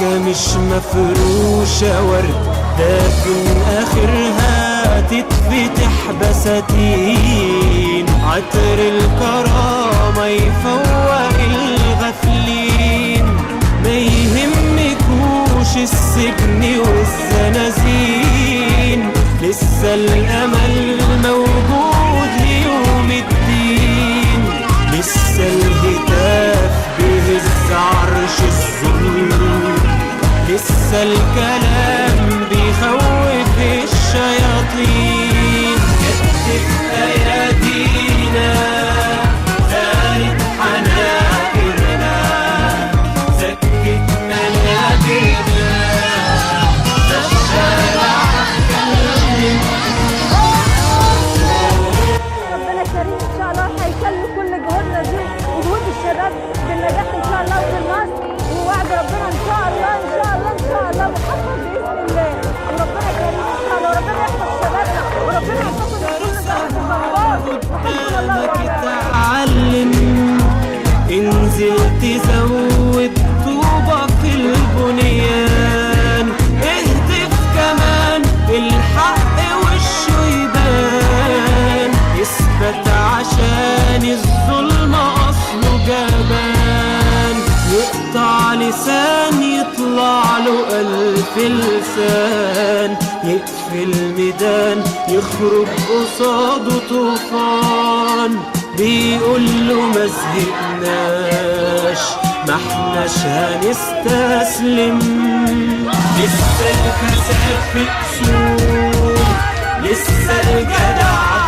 سكة مش مفروشة ورد، لكن آخرها تتفتح بساتين. عطر الكرامة يفوق الغافلين، ما يهمكوش السجن والزنازين، لسه الأمل موجود ليوم الدين. لسه الهتاف بيهز عرش الظلم، لسه الكلام بيخوف الشياطين. كتف أيادينا زارت حناجرنا، سكت منابرنا، ده الشارع اتكلم. ربنا كريم ان شاء الله هيكلل كل جهودنا دي وجهود الشباب بالنجاح ان شاء الله وفي النصر، ووعد ربنا ان شاء الله ان شاء الله ان شاء الله محقق باذن الله. وربنا كريم ان شاء الله، وربنا يحفظ شبابنا، وربنا يحفظنا من كل ضغط الضربات. وحسبنا الله ونعم الوكيل. اتعلم انزل تزود طوبة في البنيان، اهتف كمان الحق وشه يبان، اثبت عشان الظلم اصله جبان. يقطع لسان يطلع له 1000 لسان، يقفل ميدان يخرج قصاده طوفان. بيقول له ما زهقناش، ما احناش هنستسلم، لسه الفساد في اصول، لسه الجدع